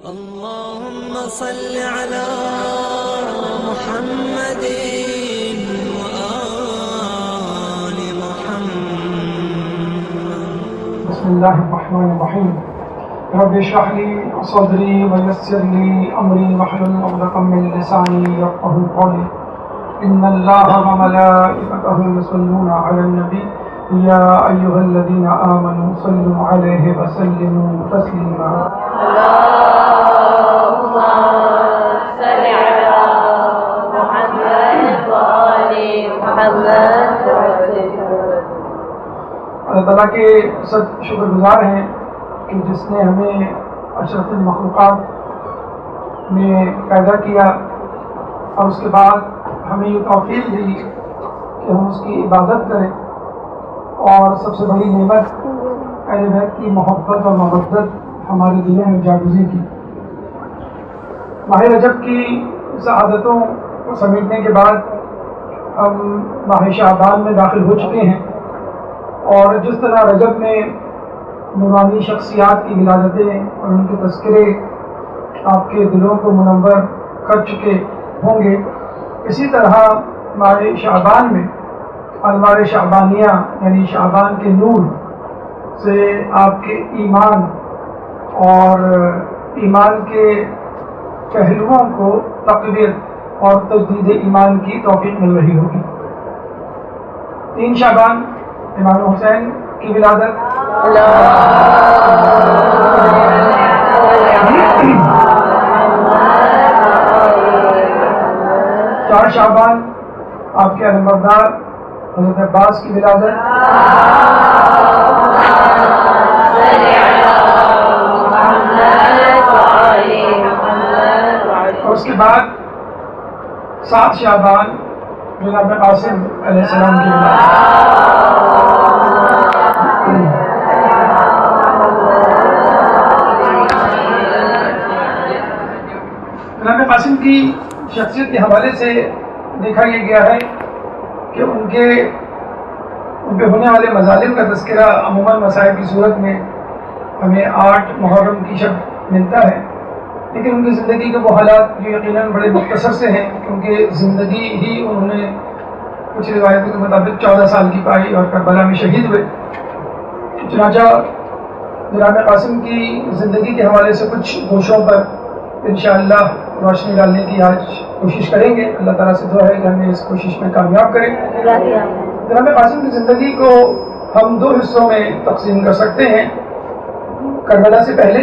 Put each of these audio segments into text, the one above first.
اللهم صل على محمد وآل محمد. بسم الله الرحمن الرحيم. رب اشرح لي صدري ويسر لي أمري واحلل عقدة من لساني يفقهوا قولي. إن الله وملائكته يصلون على النبي يا أيها الذين آمنوا صلوا عليه وسلموا تسليما. اللهم صل على محمد وآل محمد. اللہ تعالیٰ کے سب شکر گزار ہیں کہ جس نے ہمیں اشرف المخلوقات میں پیدا کیا اور اس کے بعد ہمیں یہ توفیق دی کہ ہم اس کی عبادت کریں، اور سب سے بڑی نعمت اہل بیت کی محبت اور مودت ہمارے دلوں میں جاگزی کی. ماہ رجب کی سعادتوں کو سمیٹنے کے بعد ہم ماہ شعبان میں داخل ہو چکے ہیں، اور جس طرح رجب میں نورانی شخصیات کی ولادتیں اور ان کے تذکرے آپ کے دلوں کو منور کر چکے ہوں گے، اسی طرح ماہ شعبان میں انوار شعبانیہ یعنی شعبان کے نور سے آپ کے ایمان اور ایمان کے پہلوؤں کو تقویت اور تجدید ایمان کی توفیق مل رہی ہوگی. 3 شعبان امام حسین کی ولادت، 4 شعبان آپ کے علمبردار حضرت عباس کی ولادت، اور اس کے بعد 7 شعبان جناب قاسم علیہ السلام کی ولادت. جناب قاسم کی شخصیت کے حوالے سے دیکھا یہ گیا ہے کہ ان کے ہونے والے مظالم کا تذکرہ عموماً مسائل کی صورت میں ہمیں 8 محرم کی شب ملتا ہے، لیکن ان کی زندگی کے وہ حالات جو یقیناً بڑے مختصر سے ہیں، کیونکہ زندگی ہی انہوں نے کچھ روایتوں کے مطابق 14 سال کی پائی اور کربلا میں شہید ہوئے. چنانچہ جناب قاسم کی زندگی کے حوالے سے کچھ گوشوں پر انشاءاللہ روشنی ڈالنے کی آج کوشش کریں گے. اللہ تعالیٰ سے دعا ہے کہ ہمیں اس کوشش میں کامیاب کریں. جناب قاسم کی زندگی کو ہم 2 حصوں میں تقسیم کر سکتے ہیں: کربلا سے پہلے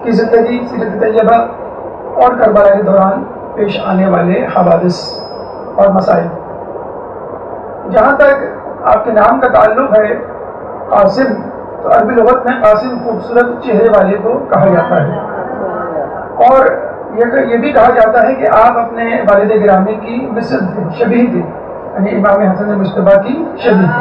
کی زندگی سیرت طیبہ، اور کربلا کے دوران پیش آنے والے حوادث اور مسائل. جہاں تک آپ کے نام کا تعلق ہے قاسم، تو عربی لغت میں قاسم خوبصورت چہرے والے کو کہا جاتا ہے، اور یہ بھی کہا جاتا ہے کہ آپ اپنے والد گرامی کی مثل تھے، شبیہ تھے، یعنی امام حسن مجتبیٰ کی شبیہ.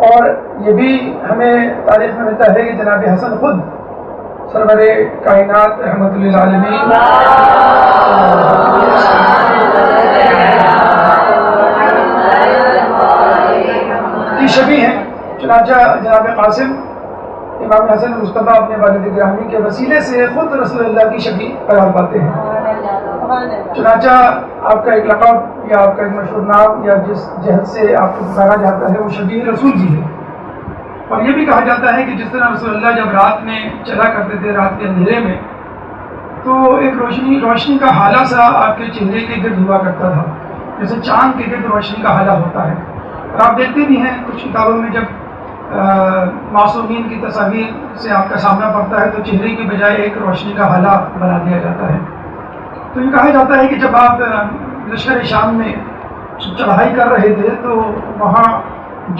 اور یہ بھی ہمیں تاریخ میں ملتا ہے کہ جناب حسن خود سرور کائنات رحمت للعالمین کی شبیہ ہیں. چنانچہ جناب قاسم امام حسن مجتبیٰ اپنے والد گرامی کے وسیلے سے خود رسول اللہ کی شبیہ قرار پاتے ہیں. چنانچہ آپ کا ایک لقب یا آپ کا ایک مشہور نام یا جس جہد سے آپ کو پکارا جاتا ہے وہ شبیہ رسول جی ہے. اور یہ بھی کہا جاتا ہے کہ جس طرح رسول اللہ جب رات میں چلا کرتے تھے، رات کے اندھیرے میں، تو ایک روشنی کا حالہ سا آپ کے چہرے کے گرد ہوا کرتا تھا، جیسے چاند کے گرد روشنی کا حالہ ہوتا ہے. اور آپ دیکھتے بھی ہیں کچھ کتابوں میں جب معصومین کی تصاویر سے آپ کا سامنا پڑتا ہے تو چہرے کی بجائے ایک روشنی کا حالہ بنا دیا جاتا ہے. تو یہ کہا جاتا ہے کہ جب آپ لشکر شام میں چڑھائی کر رہے تھے تو وہاں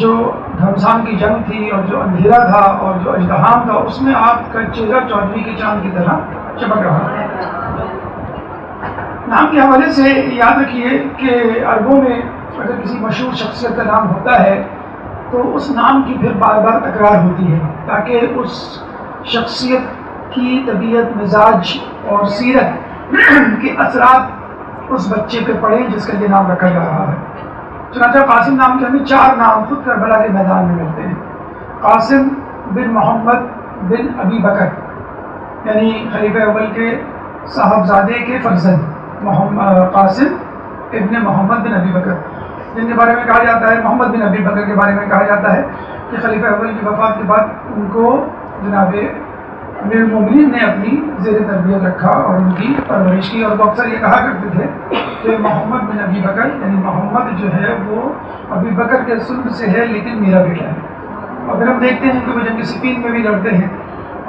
جو گھمسان کی جنگ تھی اور جو اندھیرا تھا اور جو اژدہام تھا، اس میں آپ کا چہرہ چودھویں کے چاند کی طرح چمک رہا تھا. نام کے حوالے سے یاد رکھیے کہ عربوں میں اگر کسی مشہور شخصیت کا نام ہوتا ہے تو اس نام کی پھر بار بار تکرار ہوتی ہے، تاکہ اس شخصیت کی طبیعت، مزاج اور سیرت کے اثرات اس بچے پہ پڑھیں جس کا یہ نام رکھا جا رہا ہے. چنانچہ قاسم نام کے ہمیں 4 نام خود کربلا کے میدان میں ملتے ہیں. قاسم بن محمد بن ابی بکر، یعنی خلیفہ اول کے صاحبزادے کے فرزند قاسم ابن محمد بن ابی بکر، جن کے بارے میں کہا جاتا ہے، محمد بن ابی بکر کے بارے میں کہا جاتا ہے کہ خلیفہ اول کی وفات کے بعد ان کو جناب امیر المومنین نے اپنی زیر تربیت رکھا اور ان کی پرورش کی. اور وہ اکثر یہ کہا کرتے تھے کہ محمد بن ابی بکر، یعنی محمد جو ہے وہ ابی بکر کے سلب سے ہے لیکن میرا بیٹا ہے. اور پھر ہم دیکھتے ہیں کہ وہ جنگ صفین میں بھی لڑتے ہیں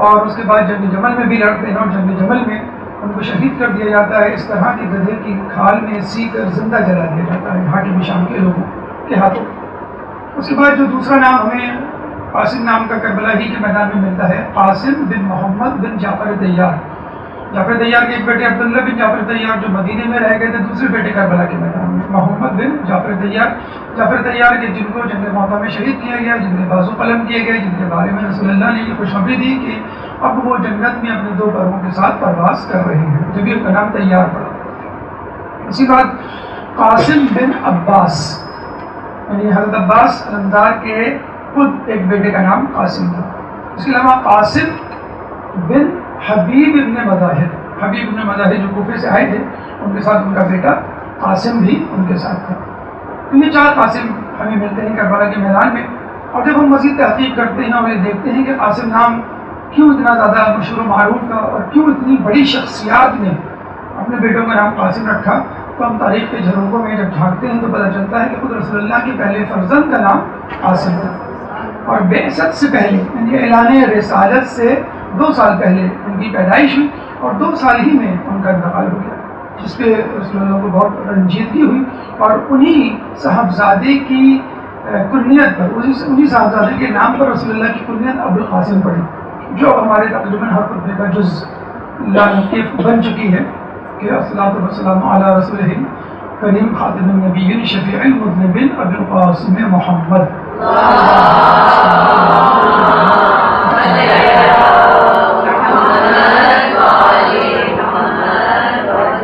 اور اس کے بعد جنگ جمل میں بھی لڑتے ہیں، اور جنگ جمل میں ان کو شہید کر دیا جاتا ہے. اس طرح کے گدھے کی کھال میں سی کر زندہ جلا دیا جاتا ہے حاکم شام کے لوگوں کے ہاتھوں. اس کے بعد جو دوسرا نام ہمیں قاسم نام کا کربلا ہی کے میدان میں ملتا ہے، قاسم بن محمد بن جعفر طیار. جعفر طیار کے ایک بیٹے عبداللہ بن جعفر طیار جو مدینے میں رہ گئے تھے، دوسرے بیٹے کربلا کے میدان میں محمد بن جعفر طیار. جعفر طیار کے جن کو جنگ موطا میں شہید کیا گیا، جن کے بازو قلم کیے گئے، جن کے بارے میں رسول اللہ نے یہ خوشخبری دی کہ اب وہ جنت میں اپنے 2 پروں کے ساتھ پرواز کر رہے ہیں، جبھی ان کا نام طیار پڑا. اسی بعد قاسم بن عباس، یعنی حضرت عباس علمدار کے خود ایک بیٹے کا نام قاسم تھا. اس کے علاوہ قاسم بن حبیب ابن مظاہر، حبیب ابن مظاہر جو کوفے سے آئے تھے، ان کے ساتھ ان کا بیٹا قاسم بھی ان کے ساتھ تھا. تو یہ 4 قاسم ہمیں ملتے ہیں کربلا کے میدان میں. اور جب ہم مزید تحقیق کرتے ہیں اور یہ دیکھتے ہیں کہ قاسم نام کیوں اتنا زیادہ مشہور و معروف تھا اور کیوں اتنی بڑی شخصیات نے اپنے بیٹوں کا نام قاسم رکھا، تو ہم تاریخ کے جھروکوں میں جب جھانکتے ہیں تو پتہ چلتا ہے کہ خود رسول اللہ کے پہلے فرزند کا نام قاسم تھا. اور بعثت سے پہلے، یعنی اعلان رسالت سے 2 سال پہلے ان کی پیدائش ہوئی اور 2 سال ہی میں ان کا انتقال ہو گیا، جس پہ رسول اللہ کو بہت رنجیدگی ہوئی. اور انہی صاحبزادے کی کنیت پر، انہی صاحبزادے کے نام پر رسول اللہ کی کنیت ابوالقاسم پڑی، جو ہمارے تقریباً ہر خطبے کا جز لطیف بن چکی ہے کہ الصلاۃ والسلام علی رسول کریم خاتم النبیین شفیع المذنبین ابوالقاسم محمد.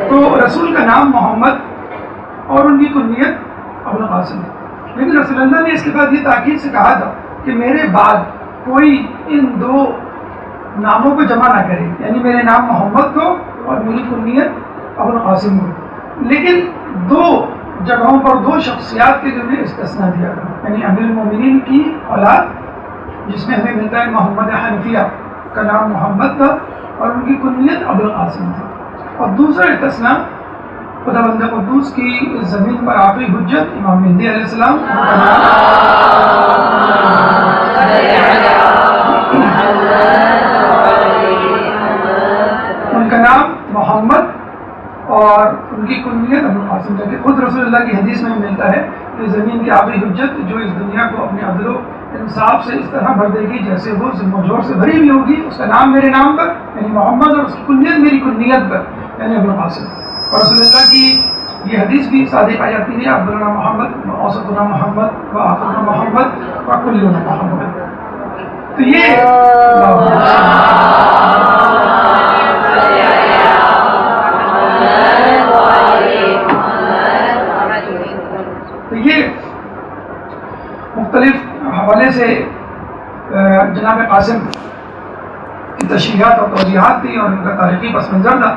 تو رسول کا نام محمد اور ان کی کنیت ابوالقاسم ہے. لیکن رسول اللہ نے اس کے بعد یہ تاکید سے کہا تھا کہ میرے بعد کوئی ان 2 ناموں کو جمع نہ کرے، یعنی میرے نام محمد کو اور میری کنیت ابوالقاسم کو. لیکن 2 جگہوں پر 2 شخصیات کے جو نے استثناء دیا تھا، یعنی امیر المومنین کی اولاد جس میں ہمیں ملتا ہے محمد حنفیہ کا نام محمد تھا اور ان کی کنیت ابوالقاسم تھا. اور دوسرا استثناء خداوند قدوس کی زمین پر آخری حجت امام مہدی علیہ السلام، ان کا نام محمد اور ان کی کنیت ابوالقاسم تھا. خود رسول اللہ کی حدیث میں ملتا ہے کہ زمین کی آخری حجت جو اس دنیا کو اپنے عدل و انصاف سے اس طرح بھر دے گی جیسے وہ ظلم و جور سے بھری ہوئی ہوگی، اس کا نام میرے نام پر یعنی محمد اور اس کی کنیت میری کنیت پر یعنی ابوالقاسم. اور رسول اللہ کی یہ حدیث بھی صادق آ جاتی ہے، عبداللہ محمد و اوسطنا محمد و آخرنا محمد و کلنا محمد. تو یہ مختلف حوالے سے جناب قاسم کی تشریحات اور توضیحات تھی اور ان کا تاریخی پس منظر تھا.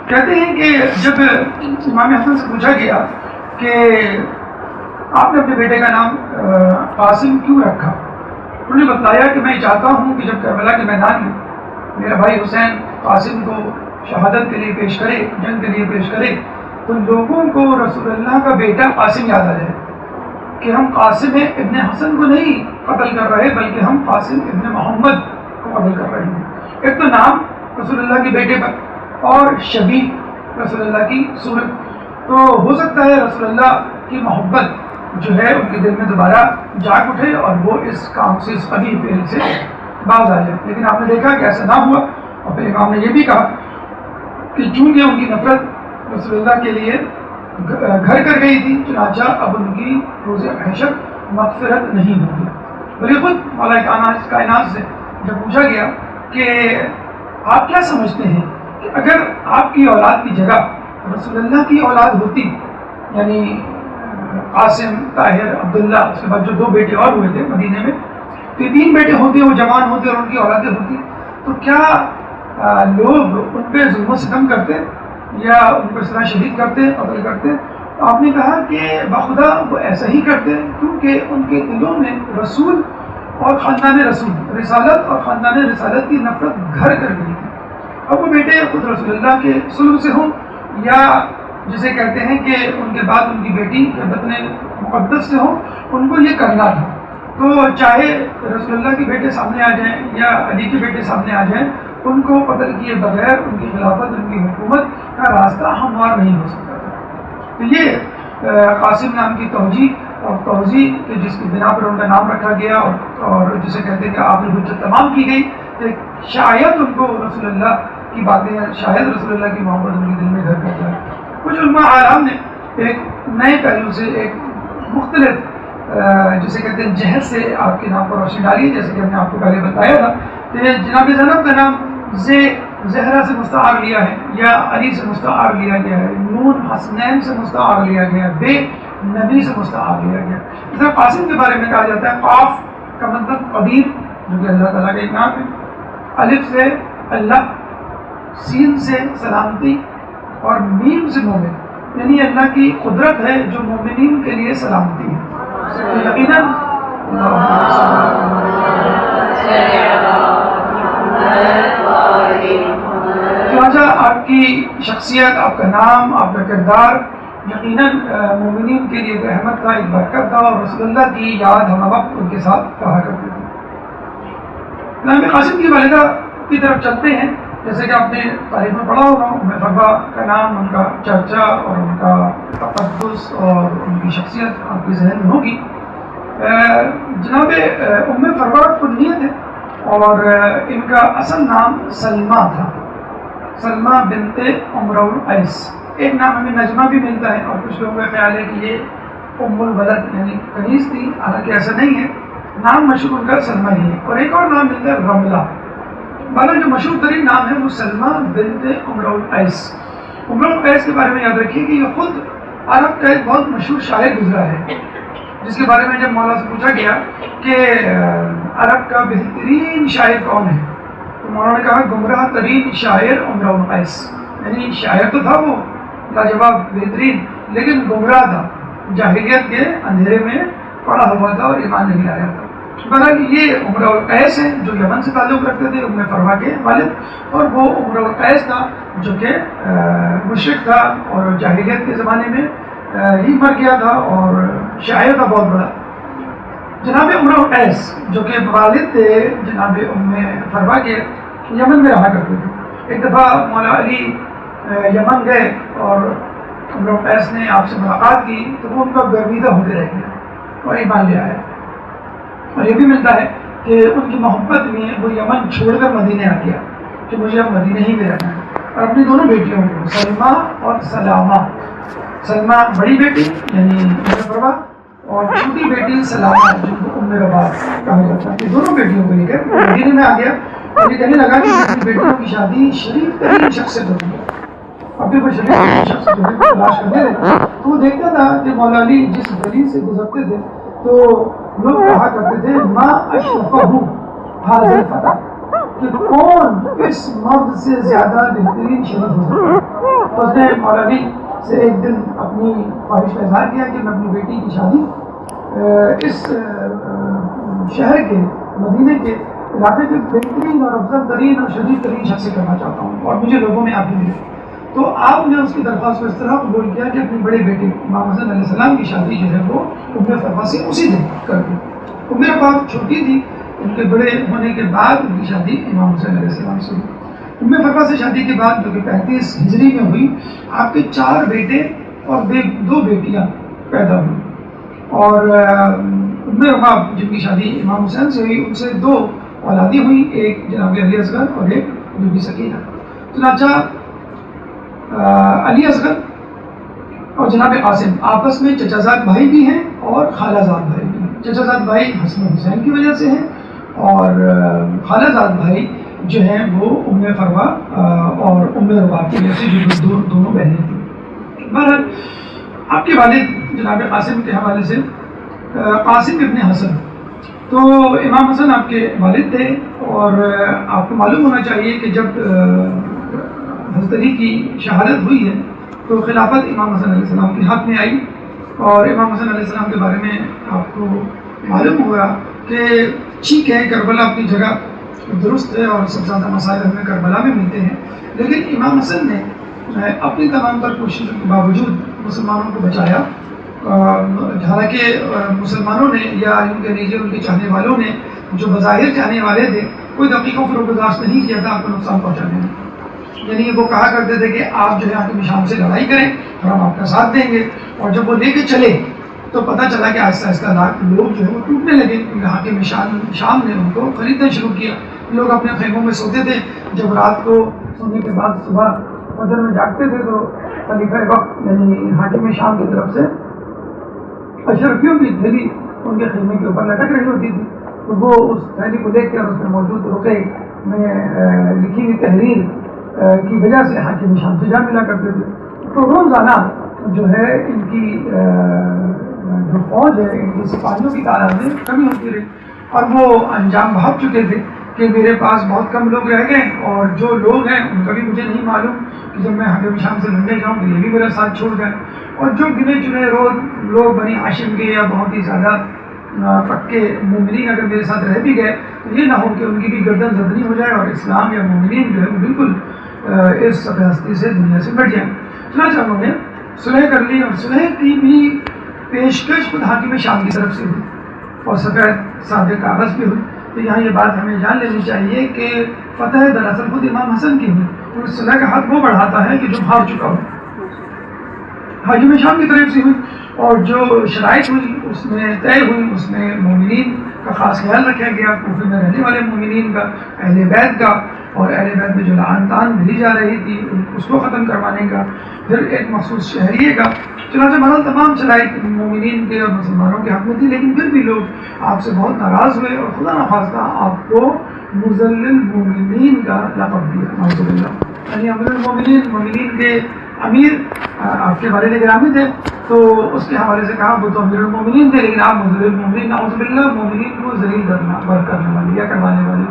کہتے ہیں کہ جب امام حسن سے پوچھا گیا کہ آپ نے اپنے بیٹے کا نام قاسم کیوں رکھا، انہوں نے بتلایا کہ میں چاہتا ہوں کہ جب کربلا کے میدان میں میرا بھائی حسین قاسم کو شہادت کے لیے پیش کرے، جنگ کے لیے پیش کرے، تو لوگوں کو رسول اللہ کا بیٹا قاسم یاد آ جائے کہ ہم قاسم ابن حسن کو نہیں قتل کر رہے بلکہ ہم قاسم ابن محمد کو قتل کر رہے ہیں. ایک تو نام رسول اللہ کے بیٹے پر اور شبیہ رسول اللہ کی صورت، تو ہو سکتا ہے رسول اللہ کی محبت جو ہے ان کے دل میں دوبارہ جاگ اٹھے اور وہ اس کام سے، اس قبیح فعل سے باز آ جائے. لیکن آپ نے دیکھا کہ ایسا نہ ہوا. اور پھر امام نے یہ بھی کہا کہ چونکہ ان کی نفرت رسول اللہ کے لیے گھر کر گئی تھی، چنانچہ اب ان کی روز حشر مغفرت نہیں ہوگی. بلکہ خود مولا کائنات سے جب پوچھا گیا کہ آپ کیا سمجھتے ہیں کہ اگر آپ کی اولاد کی جگہ رسول اللہ کی اولاد ہوتی، یعنی قاسم، طاہر، عبداللہ، اس کے بعد جو 2 بیٹے اور ہوئے تھے مدینے میں، تو 3 بیٹے ہوتے، وہ جوان ہوتے اور ان کی اولادیں ہوتی، تو کیا لوگ ان پہ ظلم و ستم کرتے یا ان کو اس طرح شہید کرتے، قتل کرتے؟ تو آپ نے کہا کہ بخدا وہ ایسا ہی کرتے کیونکہ ان کے دلوں میں رسول اور خاندان رسول، رسالت اور خاندان رسالت کی نفرت گھر کر گئی تھی۔ اب وہ بیٹے خود رسول اللہ کے صلب سے ہوں یا جسے کہتے ہیں کہ ان کے بعد ان کی بیٹی کے بطن مقدس سے ہوں، ان کو یہ کرنا تھا۔ تو چاہے رسول اللہ کے بیٹے سامنے آ جائیں یا علی کے بیٹے سامنے آ جائیں، ان کو قتل کیے بغیر ان کی خلافت، ان کی حکومت کا راستہ ہموار نہیں ہو سکتا تھا۔ تو یہ قاسم نام کی توجیہ کہ جس کی بنا پر ان کا نام رکھا گیا اور جسے کہتے ہیں کہ آپ نے حجت تمام کی گئی، کہ شاید ان کو رسول اللہ کی باتیں، شاید رسول اللہ کی محبت ان کے دل میں گھر کر جائے۔ کچھ علماء آرام نے ایک نئے پہلو سے، ایک مختلف جسے کہتے ہیں جہر سے آپ کے نام پر روشنی ڈالی ہے، جیسے کہ ہم نے آپ کو پہلے بتایا تھا کہ جناب زینب کا نام زہرا سے مستعار لیا ہے یا علی سے مستعار لیا گیا ہے، نون حسنین سے مستعار لیا گیا ہے، بے نبی سے مستعار لیا گیا۔ اس طرح قاسم کے بارے میں کہا جاتا ہے قاف کا مطلب قدیر، جو کہ اللہ تعالیٰ کا ایک نام ہے، الف سے اللہ، سین سے سلامتی اور میم سے مومن، یعنی اللہ کی قدرت ہے جو مومنین کے لیے سلامتی ہے۔ یقیناً چنانچہ آپ کی شخصیت، آپ کا نام، آپ کا کردار یقیناً مومنین کے لیے ایک رحمت تھا، ایک برکت تھا، اور رسول اللہ کی یاد ہم وقت ان کے ساتھ کہا کرتے تھے۔ امام قاسم کی والدہ کی طرف چلتے ہیں، جیسے کہ آپ نے تاریخ میں پڑھا ہوگا، ام فروا کا نام، ان کا چرچا اور ان کا تقدس اور ان کی شخصیت آپ کے ذہن میں ہوگی۔ جناب ام فروا کنیت ہے اور ان کا اصل نام سلمہ تھا، سلمہ بنت عمرو القیس۔ ایک نام ہمیں نجمہ بھی ملتا ہے اور کچھ لوگوں کا خیال ہے کہ یہ ام الولد یعنی کنیز تھی، حالانکہ ایسا نہیں ہے، نام مشہور ان کا سلمہ ہی ہے۔ اور ایک اور نام ملتا ہے رملہ، بالا جو مشہور ترین نام ہے وہ سلمہ بنت عمرو القیس۔ عمرو القیس کے بارے میں یاد رکھیے کہ یہ خود عرب کا ایک بہت مشہور شاعر گزرا ہے، جس کے بارے میں جب مولا سے پوچھا گیا کہ عرب کا بہترین شاعر کون ہے، تو مولا نے کہا گمراہ ترین شاعر عمرو القیس، یعنی شاعر تو تھا وہ لاجواب بہترین، لیکن گمراہ تھا، جاہلیت کے اندھیرے میں پڑا ہوا تھا اور ایمان نہیں لایا تھا۔ بہرحال یہ عمرو القیس ہیں جو یمن سے تعلق رکھتے تھے، ام فروا کے والد، اور وہ عمرو القیس تھا جو کہ مشرک تھا اور جاہلیت کے زمانے میں ہی مر گیا تھا اور شاعر تھا بہت بڑا۔ جناب عمرو القیس جو کہ والد تھے جناب ام فروا کے، یمن میں رہا کرتے تھے۔ ایک دفعہ مولا علی یمن گئے اور عمرو القیس نے آپ سے ملاقات کی تو وہ ان کا گرویدہ ہو کے رہ گیا اور ایمان لے آیا۔ اور یہ بھی ملتا ہے کہ ان کی محبت میں وہ یمن چھوڑ کر مدینے آ گیا کہ مجھے اب مدینے ہی میں رہنا ہے، اور اپنی دونوں بیٹیوں کو، سلمہ اور سلامہ، سلمہ بڑی بیٹی یعنی ام فروا اور چھوٹی بیٹی سلامہ جن کو ام رباط کہا جاتا ہے، دونوں بیٹیوں کو لے کر مدینے میں آ گیا اور یہ کہنے لگا کہ اپنی بیٹیوں کی شادی شریف ترین شخص سے ہوتی ہے۔ ابھی وہ شریف ترین شخص کو تلاش کرنے لگا تو وہ دیکھتا تھا کہ مولا علی جس گلی سے گزرتے تھے تو لوگ کہا کرتے تھے ما اشرفہ حاضر الفتى، کہ کون اس مرد سے زیادہ بہترین شریف ہو سکتا ہے۔ تو اس نے مولا علی سے ایک دن اپنی خواہش کا اظہار کیا کہ میں اپنی بیٹی کی شادی اس شہر کے، مدینے کے علاقے کے بہترین اور افضل ترین اور شدید ترین شخص سے کرنا چاہتا ہوں اور مجھے لوگوں میں آپ ہی ملے۔ تو آپ نے اس کی درخواست کو اس طرح قبول کیا کہ اپنی بڑے بیٹے امام حسن علیہ السلام کی شادی جو ہے وہ ام فروا سے اسی دن کر دی۔ ام فروا چھوٹی تھی، ان کے بڑے ہونے کے بعد ان کی شادی امام حسین علیہ السلام سے ہوئی۔ ام فروا سے شادی کے بعد جو کہ 35 ہجری میں ہوئی، آپ کے 4 بیٹے اور 2 بیٹیاں پیدا ہوئی، اور ام فروا جن کی شادی امام حسین سے ہوئی ان سے 2 اولادیں ہوئی، ایک جناب علی اصغر اور ایک بی بی سکینہ۔ چنانچہ علی اصغر اور جناب قاسم آپس میں چچا زاد بھائی بھی ہیں اور خالہ زاد بھائی بھی ہیں۔ چچا زاد بھائی حسن حسین کی وجہ سے ہیں اور خالہ زاد بھائی جو ہیں وہ ام فروا اور ام رباط کی وجہ سے، جو دونوں بہنیں تھیں۔ بہرحال آپ کے والد جناب قاسم کے حوالے سے، قاسم ابن حسن، تو امام حسن آپ کے والد تھے، اور آپ کو معلوم ہونا چاہیے کہ جب حضرت علی کی شہادت ہوئی ہے تو خلافت امام حسن علیہ السلام کے ہاتھ میں آئی، اور امام حسن علیہ السلام کے بارے میں آپ کو معلوم ہوا کہ ٹھیک ہے کربلا اپنی جگہ درست ہے اور سب سے زیادہ مسائل ہمیں کربلا میں ملتے ہیں، لیکن امام حسن نے اپنی تمام تر کوششوں کے باوجود مسلمانوں کو بچایا، حالانکہ مسلمانوں نے یا ان کے لیجیے ان کے چاہنے والوں نے جو بظاہر چاہنے والے تھے کوئی دقیقوں کو برداشت نہیں کیا تھا آپ کو نقصان پہنچانے میں، یعنی وہ کہا کرتے تھے کہ آپ جو ہے حاکم شام سے لڑائی کریں اور ہم آپ کا ساتھ دیں گے، اور جب وہ لے کے چلے تو پتہ چلا کہ آہستہ آہستہ لوگ جو ہے وہ ٹوٹنے لگے، کیونکہ حاکم شام نے ان کو خریدنا شروع کیا، لوگ اپنے خیموں میں سوتے تھے، جب رات کو سونے کے بعد صبح فجر میں جاگتے تھے تو خلیفہ وقت یعنی حاکم شام کی طرف سے اشرفیوں کی تھیلی ان کے خیمے کے اوپر لٹک رہی ہوتی تھی، تو وہ اس تھیلی کو دیکھ کر اس میں موجود رقعے میں لکھی ہوئی تحریر کی وجہ سے حاکم شام سے جا ملا کرتے تھے، تو روزانہ جو ہے ان کی جو فوج ہے ان کی سپاہیوں کی تعداد میں کمی ہوتی رہی، اور وہ انجام بھاگ چکے تھے کہ میرے پاس بہت کم لوگ رہ گئے، اور جو لوگ ہیں ان کا بھی مجھے نہیں معلوم کہ جب میں حاکم شام سے لڑنے جاؤں تو یہ بھی میرا ساتھ چھوڑ گئے، اور جو گنے چنے لوگ بنی ہاشم کے یا بہت ہی زیادہ پکے مومنین اگر میرے ساتھ رہ بھی گئے تو یہ نہ ہو کہ ان کی بھی گردن زدنی ہو جائے اور اسلام یا مومنین جو ہے وہ بالکل اس سطح ہستی سے دنیا سے بڑھ جائیں۔ چنانچہ انہوں نے صلح کر لی، اور صلح کی بھی پیشکش خود حاکم شام کی طرف سے ہوئی اور سفید سادے کاغذ بھی ہوئی، تو یہاں یہ بات ہمیں جان لینی چاہیے کہ فتح دراصل خود امام حسن کی ہوئی، اور صلح کا حق وہ بڑھاتا ہے کہ جو ہار چکا ہو، حاکم شام کی طرف سے ہوئی، اور جو شرائط ہوئی اس میں طے ہوئی، اس میں مومنین کا خاص خیال رکھا گیا، کوفے میں رہنے والے مومنین کا، اہل بیت کا، اور اہل بیت میں جو لعان تان ملی جا رہی تھی اس کو ختم کروانے کا، پھر ایک مخصوص شہریے کا، چنانچہ بہرحال تمام شرائط مومنین کے اور مسلمانوں کے حق میں تھی، لیکن پھر بھی لوگ آپ سے بہت ناراض ہوئے اور خدا نخواستہ آپ کو مذلل المومنین کا لقب دیا، نعوذ باللہ، یعنی امیر المومنین، مومنین کے امیر آپ کے والد گرامی تھے، تو اس کے حوالے سے کہا وہ تو امیر المومنین تھے لیکن آپ مذلل المومنین، نعوذ باللہ، مومنین کو ذلیل کرنے والے یا کروانے والے،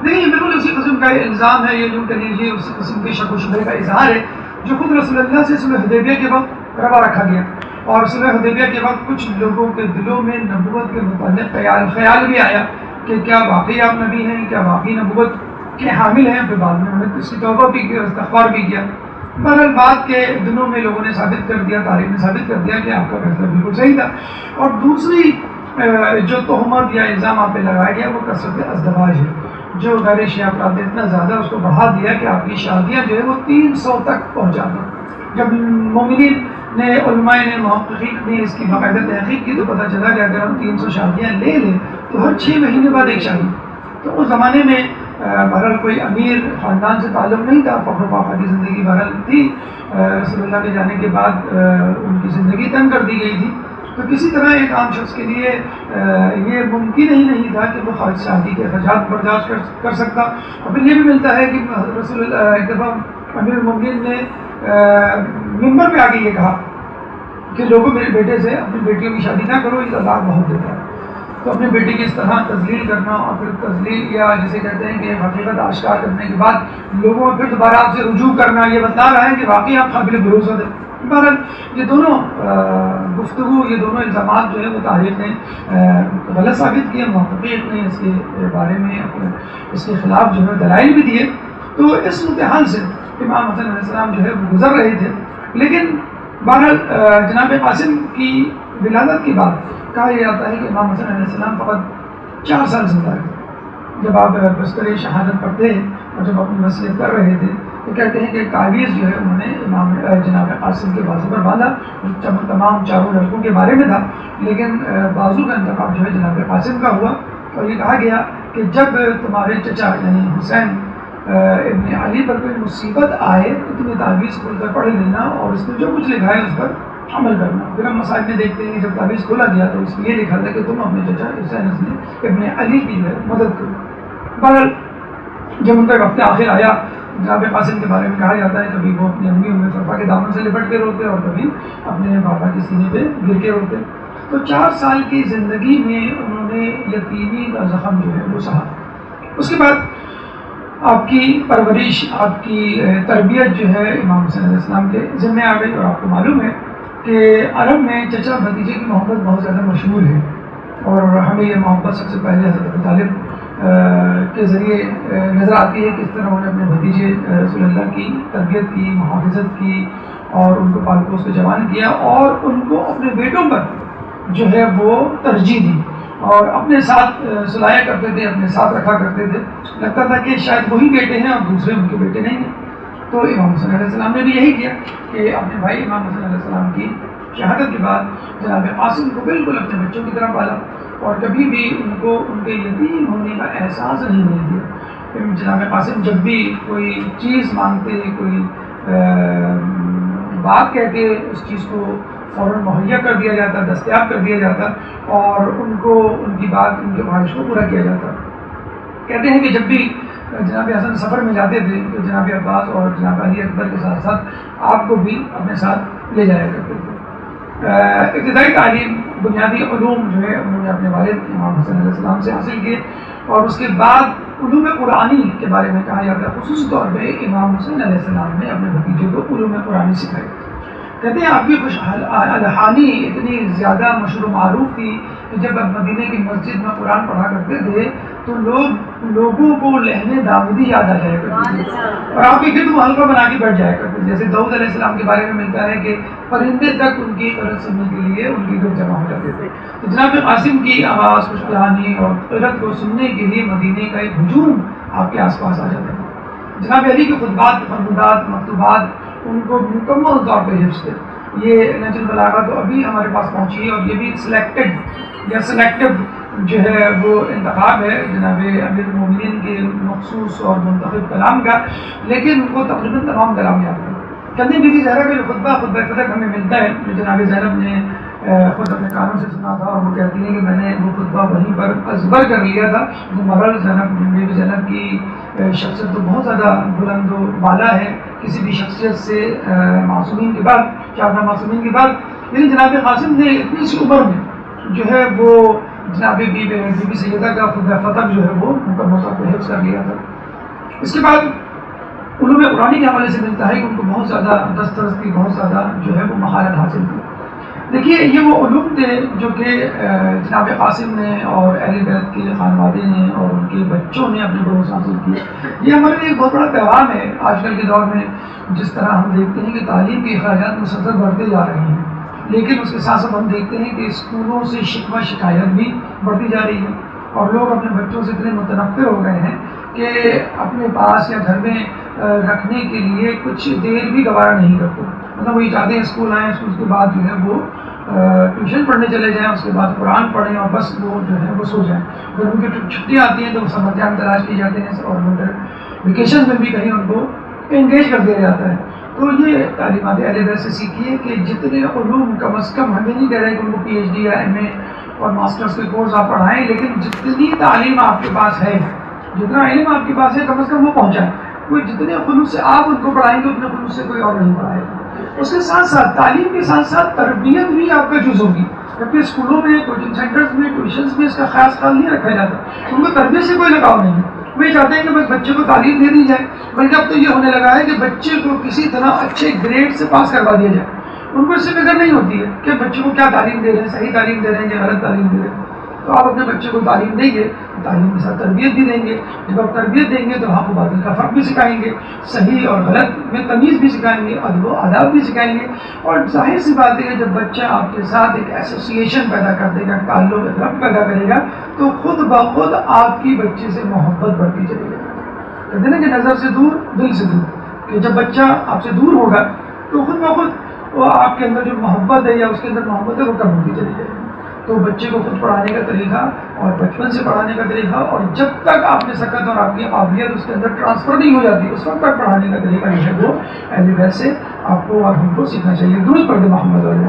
لیکن یہ بالکل اسی قسم کا الزام ہے، یہ جو کہہ لیجیے اسی قسم کے شک و شبہ کا اظہار ہے جو خود رسول اللہ سے صلح حدیبیہ کے وقت روا رکھا گیا، اور صلح حدیبیہ کے وقت کچھ لوگوں کے دلوں میں نبوت کے متعلق خیال بھی آیا کہ کیا واقعی آپ نبی ہیں، کیا واقعی نبوت کے حامل ہیں، پھر بعد میں انہوں نے اس کی توبہ بھی کی اور استغفار بھی کیا، بہرحال بات کے دنوں میں لوگوں نے ثابت کر دیا، تاریخ نے ثابت کر دیا کہ آپ کا فیصلہ بالکل صحیح تھا، اور دوسری جو تہمت یا الزام آپ پہ لگایا گیا وہ کثرت ازدواج ہے، جو غیر شیعہ افراد نے اتنا زیادہ اس کو بڑھا دیا کہ آپ کی شادیاں جو ہے وہ 300 تک پہنچا دیں۔ جب مومنین نے، علماء نے، محققین نے اس کی باقاعدہ تحقیق کی تو پتہ چلا کہ اگر ہم 300 شادیاں لے لیں تو ہر 6 مہینے بعد ایک شادی، تو اس زمانے میں بہرحال کوئی امیر خاندان سے تعلق نہیں تھا، فخر و فاخر کی زندگی بہرحال تھی، رسول اللہ کے جانے کے بعد ان کی زندگی تنگ کر دی گئی تھی، تو کسی طرح ایک عام شخص کے لیے یہ ممکن ہی نہیں تھا کہ وہ خارج شادی کے اخراجات برداشت کر سکتا، اور پھر یہ بھی ملتا ہے کہ رسول اللہ ایک دفعہ امیر المومنین نے ممبر پہ آ کے یہ کہا کہ لوگوں میرے بیٹے سے اپنی بیٹیوں کی شادی نہ کرو، یہ عذاب بہت دیتا ہے، تو اپنی بیٹی کی اس طرح تذلیل کرنا، اور پھر تذلیل یا جسے کہتے ہیں کہ حقیقت آشکار کرنے کے بعد لوگوں کو پھر دوبارہ آپ سے رجوع کرنا، یہ بتلا رہا ہے کہ واقعی آپ قابل بھروسہ تھے۔ بہرحال یہ دونوں گفتگو، یہ دونوں الزامات جو ہے وہ تاریخ نے غلط ثابت کیے، محققین نے اس کے بارے میں اس کے خلاف جو ہے دلائل بھی دیے، تو اس امتحان سے امام حسن علیہ السلام جو ہے وہ گزر رہے تھے، لیکن بہرحال جناب قاسم کی ولادت کے بعد کہا یہ جاتا ہے کہ امام حسن علیہ السلام فقط 4 سال زندہ رہے۔ جب آپ بستر شہادت پڑھتے ہیں اور جب اپنی وصیت کر رہے تھے تو کہتے ہیں کہ تعویذ جو ہے انہوں نے امام جناب قاسم کے بازو پر باندھا، تمام 4 لڑکوں کے بارے میں تھا، لیکن بازو کا انتخاب جو ہے جناب قاسم کا ہوا، اور یہ کہا گیا کہ جب تمہارے چچا یعنی حسین ابن علی پر کوئی مصیبت آئے تو تمہیں تعویذ کھول کر پڑھ لینا اور اس میں جو کچھ لکھا ہے اس پر عمل کرنا۔ پھر ہم مسائل میں دیکھتے ہیں کہ جب تعویذ کھولا گیا تو اس میں یہ لکھا تھا کہ تم اپنے چچا حسین ابن علی کی جو ہے مدد کرو۔ بہرحال جب ان کا وقت آخر آیا جناب قاسم کے بارے میں کہا جاتا ہے کبھی وہ اپنی امی ام فرفا کے دامن سے لپٹ کے روتے اور کبھی اپنے پاپا کے سینے پہ گر کے روتے. تو 4 سال کی زندگی میں انہوں نے یتیمی کا زخم جو ہے وہ سہا. اس کے بعد آپ کی پرورش، آپ کی تربیت جو ہے امام حسین علیہ السلام کے ذمہ آ گئی. اور آپ کو معلوم ہے کہ عرب میں چچا بھتیجے کی محبت بہت زیادہ مشہور ہے، اور ہمیں یہ محبت سب سے پہلے حضرت ابو طالب کے ذریعے نظر آتی ہے، کس طرح انہوں نے اپنے بھتیجے رسول اللہ کی تربیت کی، محافظت کی، اور ان کو پال پوس کے جوان کیا، اور ان کو اپنے بیٹوں پر جو ہے وہ ترجیح دی، اور اپنے ساتھ سلایا کرتے تھے، اپنے ساتھ رکھا کرتے تھے. لگتا تھا کہ شاید وہی بیٹے ہیں اور دوسرے ان کے بیٹے نہیں ہیں. تو امام حسین علیہ السلام نے بھی یہی کیا کہ اپنے بھائی امام حسین علیہ السلام کی شہادت کے بعد جناب قاسم کو بالکل اپنے بچوں کی طرح پالا، اور کبھی بھی ان کو ان کے یتیم ہونے کا احساس نہیں ہونے دیا. جناب قاسم جب بھی کوئی چیز مانگتے، کوئی بات کہتے، اس چیز کو فوراً مہیا کر دیا جاتا، دستیاب کر دیا جاتا، اور ان کو ان کی بات، ان کے خواہش کو پورا کیا جاتا. کہتے ہیں کہ جب بھی جناب حسن سفر میں جاتے تھے تو جناب عباس اور جناب علی اکبر کے ساتھ ساتھ آپ کو بھی اپنے ساتھ لے جایا کرتے تھے. ابتدائی تعلیم، بنیادی علوم جو ہے انہوں نے اپنے والد امام حسین علیہ السلام سے حاصل کیے، اور اس کے بعد علوم قرآنی کے بارے میں کہا جاتا ہے خصوصی طور پہ امام حسین علیہ السلام نے اپنے بھتیجے کو علوم قرآنی سکھائی. کہتے ہیں آپ کی الحانی اتنی زیادہ مشہور و معروف تھی کہ جب آپ مدینے کی مسجد میں قرآن پڑھا کرتے تھے تو لوگوں کو لہنے داودی یاد آ جایا کرتی تھی، اور آپ کے گرد وہ حلقہ بنا کے بیٹھ جایا کرتے تھے. جیسے داؤد علیہ السلام کے بارے میں ملتا ہے کہ پرندے تک ان کی قرت سننے کے لیے ان کی گرد جمع ہو جاتے تھے. تو جناب قاسم کی آواز، خوش کہانی اور قرت کو سننے کے لیے مدینے کا ایک ہجوم آپ کے آس پاس آ جاتا تھا. جناب علی کے خطبات، فرمودات، مکتوبات ان کو مکمل طور پہ حفظ تھے. یہ نہج البلاغہ تو ابھی ہمارے پاس پہنچی ہے، اور یہ بھی سلیکٹڈ یا سلیکٹو جو ہے وہ انتخاب ہے جناب امیر المومنین کے مخصوص اور منتخب کلام کا، لیکن ان کو تقریباً تمام کلام یاد ہے. کہتے ہیں بیوی زہرا کا جو خطبہ فتح ہمیں ملتا ہے، جو جناب زینب نے خود اپنے کانوں سے سنا تھا، اور وہ کہتی ہیں کہ میں نے وہ خطبہ وہیں پر ازبر کر لیا تھا. مرل زینب کی شخصیت تو بہت زیادہ بلند و بالا ہے کسی بھی شخصیت سے، معصومین کے بعد، 4 معصومین کے بعد. لیکن جناب قاسم نے اتنی سی عمر میں جو ہے وہ جناب بی بی سیدہ کا خطبہ فتح جو ہے وہ مکمل طور پہ حفظ کر لیا تھا. اس کے بعد علوم قرآنی کے حوالے سے ملتا ہے کہ ان کو بہت زیادہ دسترس کی، بہت زیادہ جو ہے وہ مہارت حاصل تھی. دیکھیے یہ وہ علوم تھے جو کہ جناب قاسم نے اور اہل بیت کے خانوادے نے اور ان کے بچوں نے اپنے بڑوں سے حاصل کیے. یہ ہمارے لیے ایک بہت بڑا پیغام ہے آج کل کے دور میں. جس طرح ہم دیکھتے ہیں کہ تعلیم کے اخراجات مسلسل بڑھتے جا رہے ہیں، لیکن اس کے ساتھ ساتھ ہم دیکھتے ہیں کہ اسکولوں سے شکوہ شکایت بھی بڑھتی جا رہی ہے، اور لوگ اپنے بچوں سے اتنے متنفر ہو گئے ہیں کہ اپنے پاس یا گھر میں رکھنے کے لیے کچھ دیر بھی گوارا نہیں کرتے. مطلب وہی چاہتے ہیں اسکول آئیں، اسکول کے بعد جو ہے وہ ٹیوشن پڑھنے چلے جائیں، اس کے بعد قرآن پڑھیں اور بس وہ جو ہے وہ سو جائیں. جب ان کی چھٹیاں آتی ہیں تو وہ سمر کیمپ تلاش کی جاتے ہیں، اور ونٹر ویکیشن میں بھی کہیں ان کو انگیج کر دیا جاتا ہے. تو یہ تعلیمات اہل بیت سے سیکھیے کہ جتنے علوم کم از کم، ہمیں نہیں کہہ رہے کہ ان کو پی ایچ ڈی یا ایم اے اور ماسٹرز کے کورس آپ پڑھائیں، لیکن جتنی تعلیم آپ کے پاس ہے، جتنا علم آپ کے پاس ہے، کم از کم وہ پہنچائیں. کوئی جتنے خلوص سے آپ ان کو پڑھائیں گے اتنے خلوص سے کوئی اور نہیں پڑھائے گا. اس کے ساتھ ساتھ تعلیم کے ساتھ ساتھ تربیت بھی آپ کا جز ہوگی، جبکہ اسکولوں میں، کوچنگ سینٹرز میں، ٹیوشنز میں اس کا خاص خیال نہیں رکھا جاتا. ان کو تربیت سے کوئی لگاؤ نہیں ہے. وہ یہ چاہتے ہیں کہ بس بچے کو تعلیم دے دی جائے، بلکہ اب تو یہ ہونے لگا ہے کہ بچے کو کسی طرح اچھے گریڈ سے پاس کروا دیا جائے. ان کو اس سے فکر نہیں ہوتی ہے کہ بچے کو کیا تعلیم دے رہے ہیں، صحیح تعلیم دے رہے ہیں یا غلط تعلیم دے رہے ہیں. تو آپ اپنے بچے کو تعلیم دیں گے، تعلیم کے ساتھ تربیت بھی دیں گے. جب آپ تربیت دیں گے تو آپ کو باطل کا فرق بھی سکھائیں گے، صحیح اور غلط میں تمیز بھی سکھائیں گے، ادب و آداب بھی سکھائیں گے. اور ظاہر سی بات ہے کہ جب بچہ آپ کے ساتھ ایک ایسوسیشن پیدا کر دے گا، تعلق ربط پیدا کرے گا، تو خود بخود آپ کی بچے سے محبت بڑھتی چلے گی. کہتے ہیں کہ نظر سے دور دل سے دور، کہ جب بچہ آپ سے دور ہوگا تو خود بخود وہ آپ کے اندر جو محبت ہے یا اس کے اندر محبت ہے وہ کم ہوتی چلی جائے گی. تو بچے کو خود پڑھانے کا طریقہ اور بچپن سے پڑھانے کا طریقہ، اور جب تک آپ نے سکت اور آپ کی قابلیت اس کے اندر ٹرانسفر نہیں ہو جاتی اس وقت تک پڑھانے کا طریقہ جو ہے وہ اہل بیت سے آپ کو اور ہم کو سیکھنا چاہیے. درود پڑھ محمد علیہ.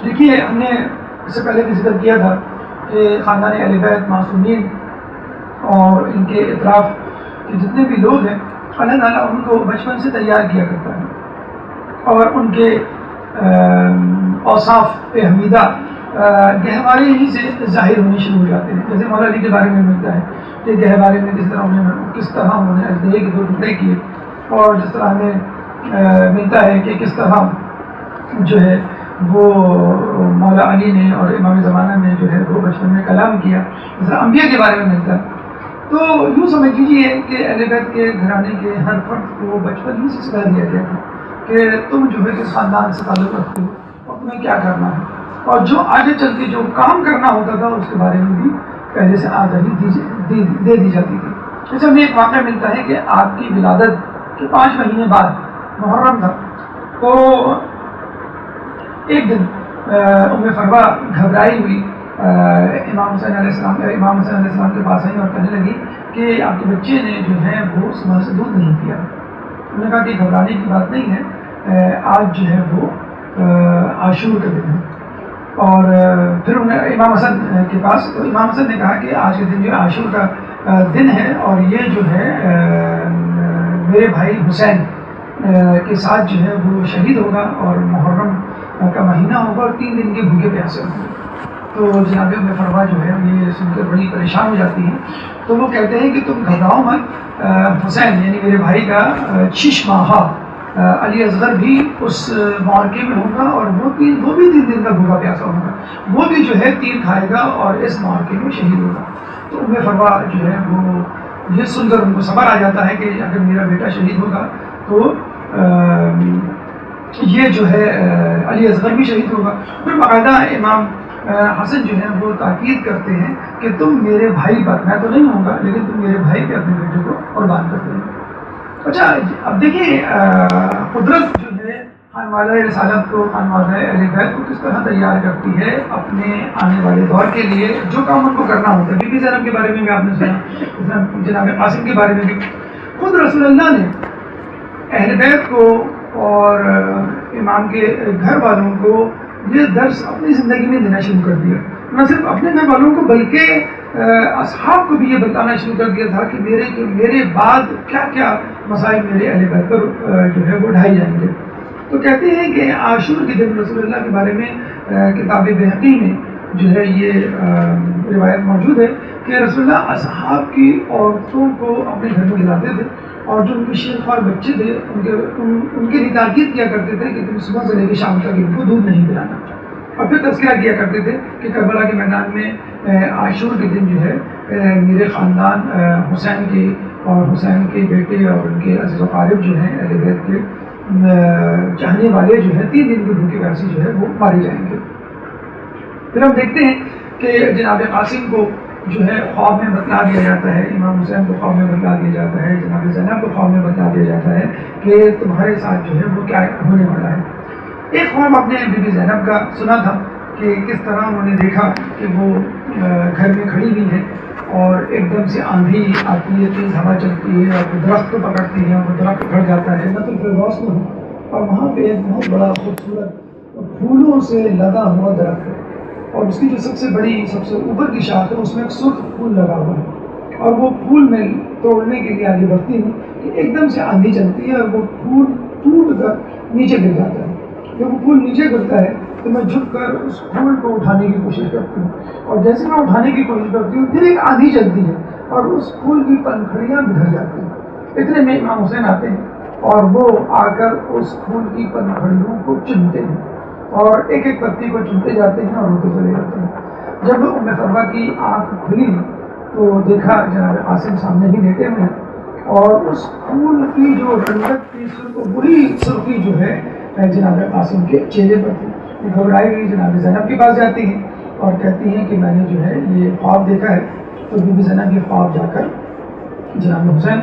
دیکھیے ہم نے پہلے بھی ذکر کیا تھا کہ خاندان اہل بیت معصومین اور ان کے اطراف کے جتنے بھی لوگ ہیں اللہ تعالیٰ ان کو بچپن سے تیار کیا کرتا ہے اور ان کے اوصاف حمیدہ گہوارے ہی سے ظاہر ہونے شروع ہو جاتے ہیں. جیسے مولا علی کے بارے میں ملتا ہے کہ گہوارے میں کس طرح انہوں نے اجدہے کے 2 ٹکڑے کیے, اور جس طرح ہمیں ملتا ہے کہ کس طرح جو ہے وہ مولا علی نے اور امام زمانہ میں جو ہے وہ بچپن میں کلام کیا, جس طرح انبیاء کے بارے میں ملتا ہے. تو یوں سمجھ لیجیے کہ اہل بیت کے گھرانے کے ہر فرد کو بچپن ہی سے سکھا دیا گیا تھا کہ تم جو ہے کس خاندان سے تعلق رکھتے ہو اور تمہیں کیا کرنا ہے, اور جو آگے چل کے جو کام کرنا ہوتا تھا اس کے بارے میں بھی پہلے سے آگاہی دے دی جاتی تھی. جیسے ہمیں ایک واقعہ ملتا ہے کہ آپ کی ولادت کے 5 مہینے بعد محرم تھا, تو ایک دن ام فروا گھبرائی ہوئی امام حسین علیہ السلام کے پاس آئی اور کہنے لگی کہ آپ کے بچے نے جو ہے وہ صبح سے دودھ نہیں پیا. انہوں نے کہا کہ گھبرانے کی بات نہیں ہے, آج جو ہے وہ عاشور کا دن ہے. اور پھر انہیں امام حسن کے پاس, تو امام حسن نے کہا کہ آج کے دن جو عاشور کا دن ہے اور یہ جو ہے میرے بھائی حسین کے ساتھ جو ہے وہ شہید ہوگا اور محرم کا مہینہ ہوگا اور 3 دن کے بھوکے پیاسے ہوں گے. تو جناب ام فروا جو ہے یہ سن کر بڑی پریشان ہو جاتی ہیں. تو وہ کہتے ہیں کہ تم گھبراؤ مت, حسین یعنی میرے بھائی کا 6 ماہا علی اصغر بھی اس معرکے میں ہوگا اور وہ بھی 3 دن کا بھوکا پیاسا ہوگا, وہ بھی جو ہے تیر کھائے گا اور اس معرکے میں شہید ہوگا. تو ام فروا جو ہے وہ یہ سن کر ان کو صبر آ جاتا ہے کہ اگر میرا بیٹا شہید ہوگا تو یہ جو ہے علی اصغر بھی شہید ہوگا. پھر باقاعدہ امام حسن جو ہے وہ تاکید کرتے ہیں کہ تم میرے بھائی پر, میں تو نہیں ہوں گا لیکن تم میرے بھائی پہ اپنے بیٹے کو قربان کر دیں. اچھا اب دیکھیں قدرت جو ہے خانوادہ رسالت کو, خانوادہ اہل بیت کو کس طرح تیار کرتی ہے اپنے آنے والے دور کے لیے جو کام ان کو کرنا ہوتا ہے. بی بی زینب کے بارے میں بھی آپ نے سنا, جناب قاسم کے بارے میں بھی. خود رسول اللہ نے اہل بیت کو اور امام کے گھر والوں کو یہ درس اپنی زندگی میں دینا شروع کر دیا. نہ صرف اپنے گھر والوں کو بلکہ اصحاب کو بھی یہ بتانا شروع کر دیا تھا کہ میرے بعد کیا کیا مسائل میرے اہل بیت پر جو ہے وہ ڈھائے جائیں گے. تو کہتے ہیں کہ عاشور کے دن رسول اللہ کے بارے میں کتاب بہقی میں جو ہے یہ روایت موجود ہے کہ رسول اللہ اصحاب کی عورتوں کو اپنے گھر میں بلاتے تھے اور جو ان کے شیر خوار بچے تھے ان کے لیے تاکید کیا کرتے تھے کہ تم صبح سے لے کے شام تک ان کو دودھ نہیں پلانا. اور پھر تذکرہ کیا کرتے تھے کہ کربلا کے میدان میں عاشور کے دن جو ہے میرے خاندان حسین کے اور حسین کے بیٹے اور ان کے عزیز و قارب جو ہیں اہل بیت کے چاہنے والے جو ہے 3 دن کے بھوکے پیاسے جو ہے وہ مارے جائیں گے. پھر ہم دیکھتے ہیں کہ جناب قاسم کو جو ہے خواب میں بتلا دیا جاتا ہے, امام حسین کو خواب میں بتلا دیا جاتا ہے, جناب زینب کو خواب میں بتلا دیا جاتا ہے کہ تمہارے ساتھ جو ہے وہ کیا ہونے والا ہے. ایک خواب آپ نے بی بی زینب کا سنا تھا کہ کس طرح انہوں نے دیکھا کہ وہ گھر میں کھڑی ہوئی ہے اور ایک دم سے آندھی آتی ہے, تیز ہوا چلتی ہے اور درخت کو پکڑتی ہے اور وہ درخت اکھڑ جاتا ہے نہ تو فردوس میں ہو, اور وہاں پہ ایک بہت بڑا خوبصورت پھولوں سے لدا ہوا درخت ہے اور اس کی جو سب سے بڑی سب سے اوپر کی شاخ ہے اس میں ایک سرخ پھول لگا ہوا ہے اور وہ پھول میں توڑنے کے لیے آگے بڑھتی ہوں کہ ایک دم سے آندھی چلتی ہے اور وہ پھول ٹوٹ کر نیچے گر جاتا ہے. جب وہ پھول نیچے گرتا ہے تو میں جھک کر اس پھول کو اٹھانے کی کوشش کرتی ہوں اور جیسے میں اٹھانے کی کوشش کرتی ہوں پھر ایک آندھی چلتی ہے اور اس پھول کی پنکھڑیاں بکھر جاتی ہیں. اتنے میں امام حسین آتے ہیں اور وہ آ کر اس پھول کی پنکھڑیوں کو چنتے ہیں اور ایک ایک پتی کو چنتے جاتے ہیں اور روتے چلے جاتے ہیں. جب ام فروا کی آنکھ کھلی تو دیکھا جناب قاسم سامنے ہی لیٹے ہوئے ہیں اور اس پھول کی جو رنگت تھی وہی سرخی جو ہے جناب قاسم کے چہرے پر تھی. وہ گھبرائی ہوئی جناب زینب کے پاس جاتی ہیں اور کہتی ہیں کہ میں نے جو ہے یہ خواب دیکھا ہے. تو بی بی زینب یہ خواب جا کر جناب حسین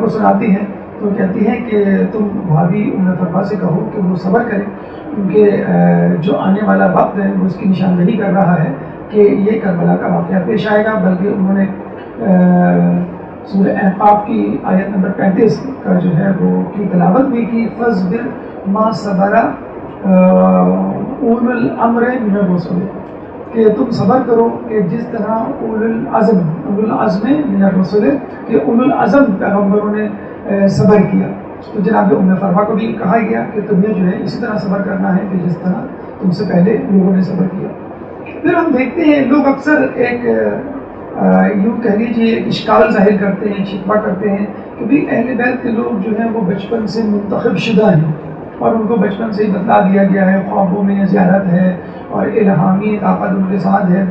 کو سناتی ہیں تو کہتی ہیں کہ تم بھابھی ام فروا سے کہو کہ وہ صبر کریں کیونکہ جو آنے والا وقت ہے وہ اس کی نشاندہی کر رہا ہے کہ یہ کربلا کا واقعہ پیش آئے گا. بلکہ انہوں نے سورہ احقاف کی آیت نمبر 35 کا جو ہے وہ کی تلاوت بھی کی, فَاصْبِرْ مَا صَبَرَ أُولُو الْأَمْرِ مِنَ الرُّسُلِ, کہ کہ تم صبر کرو کہ جس طرح اولو العزم من الرسل کہ اولو العزم پیغمبروں نے صبر کیا. تو جناب ام فرما کو بھی کہا گیا کہ تمہیں جو ہے اسی طرح صبر کرنا ہے کہ جس طرح تم سے پہلے لوگوں نے صبر کیا. پھر ہم دیکھتے ہیں لوگ اکثر ایک یوں کہہ لیجیے ایک اشکال ظاہر کرتے ہیں، شکوہ کرتے ہیں کہ بھی اہل بیت کے لوگ جو ہیں وہ بچپن سے منتخب شدہ ہیں اور ان کو بچپن سے ہی بتلا دیا گیا ہے، خوابوں میں زیارت ہے اور الہامی طاقت ان کے ساتھ ہے،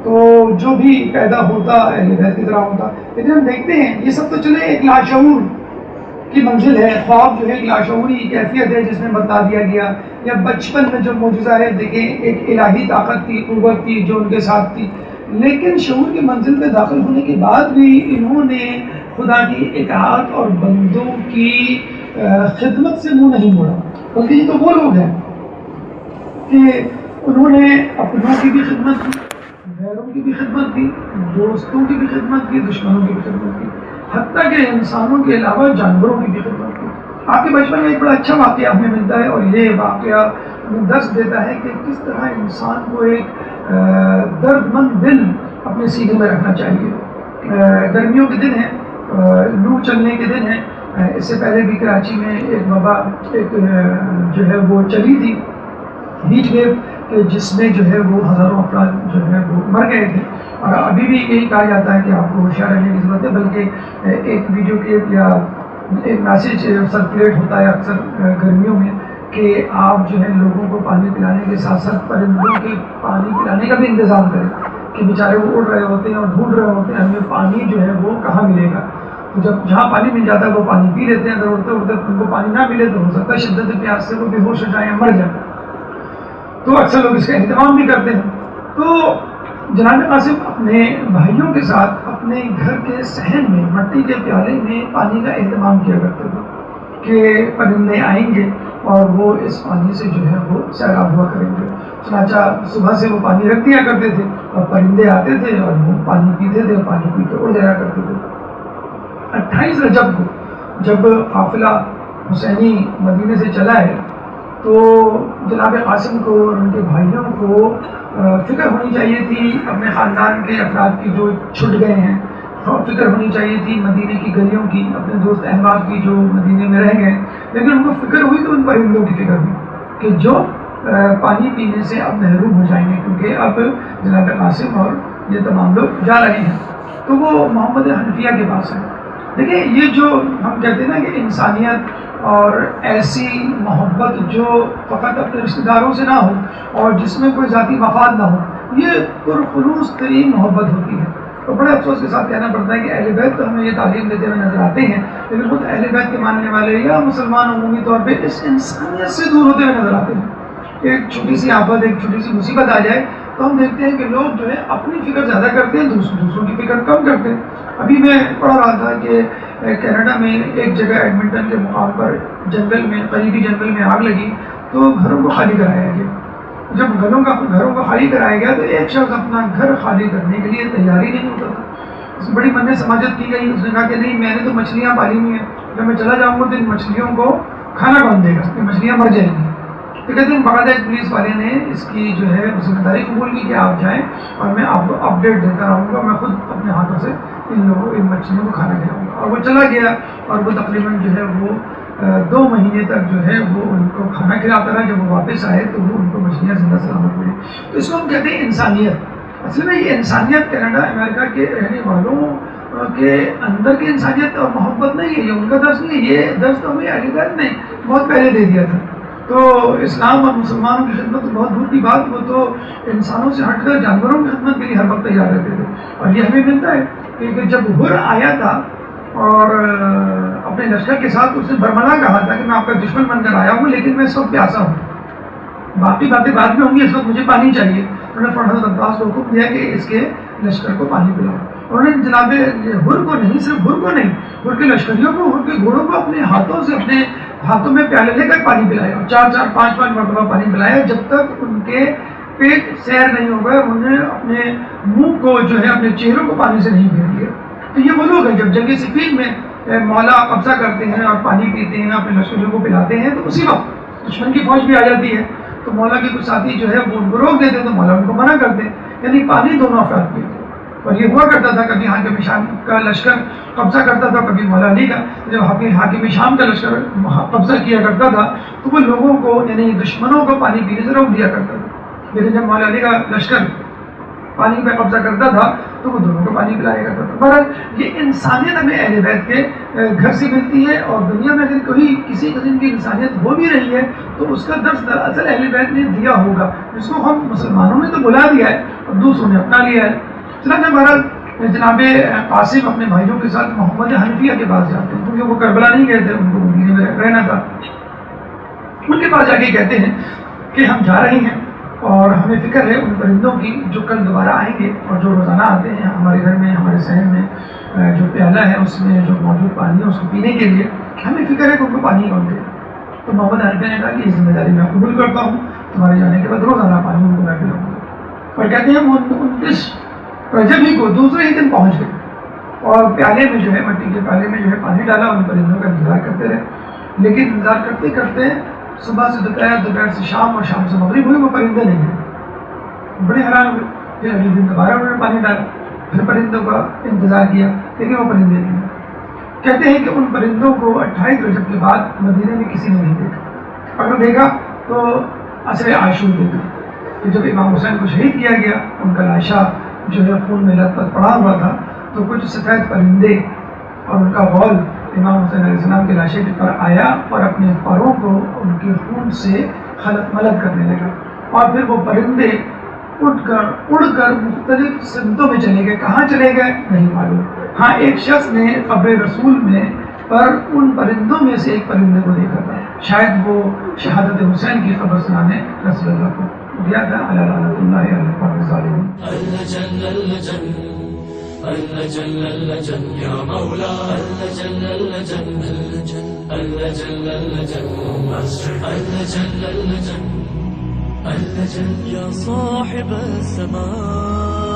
تو جو بھی پیدا ہوتا اہل بیت کی طرح ہوتا. لیکن ہم دیکھتے ہیں یہ سب تو چلے ایک لاشعور کی منزل ہے، خواب جو ہے ایک لاشعوری کیفیت ہے جس میں بتلا دیا گیا، یا بچپن میں جو معجزہ ہے دیکھیں ایک الہی طاقت تھی، قوت تھی جو ان کے ساتھ تھی. لیکن شعور کی منزل میں داخل ہونے کے بعد بھی انہوں نے خدا کی اطاعت اور بندوں کی خدمت سے منہ نہیں موڑا، بلکہ یہ تو وہ لوگ ہیں کہ انہوں نے اپنوں کی بھی خدمت کی، غیروں کی بھی خدمت کی، دوستوں کی بھی خدمت کی، دشمنوں کی بھی خدمت کی، حتیٰ کہ انسانوں کے علاوہ جانوروں کی بھی خدمت کی. آپ کے بچپن میں ایک بڑا اچھا واقعہ ہمیں ملتا ہے اور یہ واقعہ درس دیتا ہے کہ کس طرح انسان کو ایک درد مند دل اپنے سینے میں رکھنا چاہیے. گرمیوں کے دن ہیں، لو چلنے کے دن ہیں. اس سے پہلے بھی کراچی میں ایک وبا جو ہے وہ چلی تھی، ہیٹ ویو، کہ جس میں جو ہے وہ ہزاروں افراد جو ہے وہ مر گئے تھے. اور ابھی بھی یہی کہا جاتا ہے کہ آپ کو ہوشیار رہنے کی ضرورت ہے، بلکہ ایک ویڈیو کلپ یا ایک میسیج سرکولیٹ ہوتا ہے اکثر گرمیوں میں کہ آپ جو ہے لوگوں کو پانی پلانے کے ساتھ ساتھ پرندوں کے پانی پلانے کا بھی انتظام کریں کہ بیچارے وہ اڑ رہے ہوتے ہیں اور ڈھونڈ رہے ہوتے ہیں ہمیں پانی جو ہے وہ کہاں ملے گا. تو جب جہاں پانی مل جاتا ہے وہ پانی پی لیتے ہیں، اگر اڑتے اڑتے ان کو پانی نہ ملے تو ہو سکتا ہے شدت پیاس سے وہ بے ہوش ہو جائیں یا مر جائیں. تو اکثر لوگ اس کا اہتمام بھی کرتے ہیں. تو جناب قاسم اپنے بھائیوں کے ساتھ اپنے گھر کے صحن میں مٹی کے پیالے میں پانی کا اہتمام کیا کرتے تھے کہ پرندے آئیں گے اور وہ اس پانی سے جو ہے وہ سیراب ہوا کریں گے. چنانچہ صبح سے وہ پانی رکھ دیا کرتے تھے اور پرندے آتے تھے اور وہ پانی پیتے تھے اور پانی پی کے اڑ جایا کرتے تھے. 28 رجب کو جب قافلہ حسینی مدینے سے چلا ہے تو جناب قاسم کو اور ان کے بھائیوں کو فکر ہونی چاہیے تھی اپنے خاندان کے افراد کی جو چھٹ گئے ہیں، فکر ہونی چاہیے تھی مدینے کی گلیوں کی، اپنے دوست احباب کی جو مدینے میں رہ گئے. لیکن ان کو فکر ہوئی تو ان پرندوں کی فکر ہوئی کہ جو پانی پینے سے اب محروم ہو جائیں گے، کیونکہ اب جناب قاسم اور یہ تمام لوگ جا رہے ہیں. تو وہ محمد حنفیہ کے پاس ہیں. دیکھیں یہ جو ہم کہتے ہیں نا کہ انسانیت اور ایسی محبت جو فقط اپنے رشتہ داروں سے نہ ہو اور جس میں کوئی ذاتی مفاد نہ ہو، یہ پرخلوص ترین محبت ہوتی ہے. تو بڑے افسوس کے ساتھ کہنا پڑتا ہے کہ اہل بیت تو ہمیں یہ تعلیم دیتے ہوئے نظر آتے ہیں، لیکن خود اہل بیت کے ماننے والے یا مسلمان عمومی طور پہ اس انسانیت سے دور ہوتے ہوئے نظر آتے ہیں. ایک چھوٹی سی آفت، ایک چھوٹی سی مصیبت آ جائے تو ہم دیکھتے ہیں کہ لوگ جو ہے اپنی فکر زیادہ کرتے ہیں، دوسروں کی فکر کم کرتے ہیں. ابھی میں پڑھ رہا تھا کہ کینیڈا میں ایک جگہ ایڈمنٹن کے مقام پر جنگل میں، قریبی جنگل میں آگ لگی تو گھروں کو خالی کرایا گیا. جب گھروں کو خالی کرایا گیا تو ایک شخص اپنا گھر خالی کرنے کے لیے تیاری نہیں ہوتا تھا. اس بڑی من سماجت کی گئی. اس نے کہا کہ نہیں، میں نے تو مچھلیاں پالی ہوئی ہیں، جب میں چلا جاؤں گا تو ان مچھلیوں کو کھانا کون دے گا، یہ مچھلیاں مر جائیں گی. تو کہتے ہیں باقاعدہ ایک پولیس والے نے اس کی جو ہے ذمہ داری قبول کی کہ آپ جائیں اور میں آپ کو اپڈیٹ دیتا رہوں گا، میں خود اپنے ہاتھوں سے ان مچھلیوں کو کھانا کھلاؤں گا. اور وہ چلا گیا اور وہ تقریباً جو ہے وہ 2 مہینے تک جو ہے وہ ان کو کھانا کھلاتا رہا. جب وہ واپس آئے تو وہ ان کو مچھلیاں زندہ سلامت ملی. تو اس کو ہم کہتے ہیں انسانیت. اصل میں یہ انسانیت کینیڈا امریکہ کے رہنے والوں کے اندر کی انسانیت اور محبت نہیں ہے، یہ ان کا درس نہیں ہے. یہ درس تو ہمیں اہل بیت نے بہت پہلے دے دیا تھا. تو اسلام اور مسلمانوں کی خدمت تو بہت دور کی بات، وہ تو انسانوں سے ہٹ کر جانوروں کی خدمت کے لیے ہر وقت تیار رہتے تھے. اور یہ ہمیں ملتا ہے کہ جب ہر آیا تھا اور اپنے لشکر کے ساتھ اس نے برملا کہا تھا کہ میں آپ کا دشمن بن کر آیا ہوں لیکن میں اس وقت پیاسا ہوں، باقی باتیں بعد میں ہوں گی، اس وقت مجھے پانی چاہیے. انہوں نے حضرت عباس کو حکم دیا کہ اس کے لشکر کو پانی پلاؤ. انہوں نے جناب ہر کو نہیں، صرف ہر کو نہیں، ہر کے لشکریوں کو، ہر کے گھوڑوں کو اپنے ہاتھوں سے، اپنے ہاتھوں میں پیالے لے کر پانی پلایا، 4 5 مرتبہ پانی پلایا جب تک ان کے پیٹ سیر نہیں ہو گئے. انہیں اپنے منہ کو جو ہے اپنے چہروں کو پانی سے نہیں پھیر دیا. تو یہ وہ لوگ ہیں جب جنگ صفین میں مولا قبضہ کرتے ہیں اور پانی پیتے ہیں، اپنے لشکریوں کو پلاتے ہیں، تو اسی وقت دشمن کی فوج بھی آ جاتی ہے تو مولا کے کچھ ساتھی جو ہے وہ ان کو روک دیتے ہیں تو مولا ان کو منع کرتے ہیں. یعنی پانی دونوں افراد پیتے. اور یہ ہوا کرتا تھا کبھی حاکم شام کا لشکر قبضہ کرتا تھا, کبھی مولا علی کا. جب حاکم شام کا لشکر قبضہ کیا کرتا تھا تو وہ لوگوں کو یعنی دشمنوں کو پانی پینے سے روک دیا کرتا تھا. لیکن جب مولا علی کا لشکر پانی پہ قبضہ کرتا تھا تو وہ دونوں کو پانی پلایا کرتا تھا. بہرحال یہ انسانیت ہمیں اہل بیت کے گھر سے ملتی ہے, اور دنیا میں اگر کوئی کسی قسم کی انسانیت ہو بھی رہی ہے تو اس کا درس دراصل اہل بیت نے دیا ہوگا, جس کو ہم مسلمانوں نے تو بلا دیا ہے اور دوسروں نے اپنا لیا ہے. چنانچہ بہرحال جناب قاسم اپنے بھائیوں کے ساتھ محمد حنفیہ کے پاس جاتے ہیں, کیونکہ وہ کربلا نہیں گئے تھے, ان کو مدینے میں رہنا تھا. ان کے پاس جا کے کہتے ہیں کہ ہم جا رہے ہیں اور ہمیں فکر ہے ان پرندوں کی جو کل دوبارہ آئیں گے اور جو روزانہ آتے ہیں ہمارے گھر میں, ہمارے صحن میں جو پیالہ ہے اس میں جو موجود پانی ہے اس کو پینے کے لیے ہمیں فکر ہے کہ ان کو پانی کون دے. تو محمد حنفیہ نے کہا کہ یہ ذمہ داری میں قبول کرتا ہوں, تمہارے جانے کے بعد روزانہ پانی ان کو میں پلاؤں گا. اور کہتے ہیں وہ 29 رجب ہی کو دوسرے ہی دن پہنچ گئے اور پیالے میں جو ہے مٹی کے پیالے میں جو ہے پانی ڈالا, ان پرندوں کا انتظار کرتے رہے. لیکن انتظار کرتے کرتے صبح سے دوپہر, دوپہر سے شام اور شام سے مغرب ہوئی, وہ پرندے نہیں ہیں. بڑے حیران ہوئے. پھر اگلے دن دوبارہ انہوں نے پانی ڈالا, پھر پرندوں کا انتظار کیا, لیکن وہ پرندے نہیں ہیں. کہتے ہیں کہ ان پرندوں کو 28 رجب کے بعد مدینے میں کسی نے نہیں دیکھا. اگر دیکھا تو عصر عاشور دیکھا کہ جب امام حسین کو شہید کیا گیا, ان کا لاشا جو ہے خون میں لت پت پڑا ہوا تھا, تو کچھ سفید پرندے اور ان کا غول امام حسین علیہ السلام کے لاشے کے پر آیا اور اپنے پروں کو ان کے خون سے خلط ملط کرنے لگا. اور پھر وہ پرندے اڑ کر مختلف سمتوں میں چلے گئے. کہاں چلے گئے نہیں معلوم. ہاں ایک شخص نے قبر رسول میں پر ان پرندوں میں سے ایک پرندے کو دیکھا تھا, شاید وہ شہادت حسین کی خبر سنانے رسول اللہ کو دیا تھا. اللہ لعنت اللہ علی القوم الظالمین. اللجن اللجن يا مولا اللجن اللجن اللجن اللجن اللجن اللجن اللجن يا صاحب السماء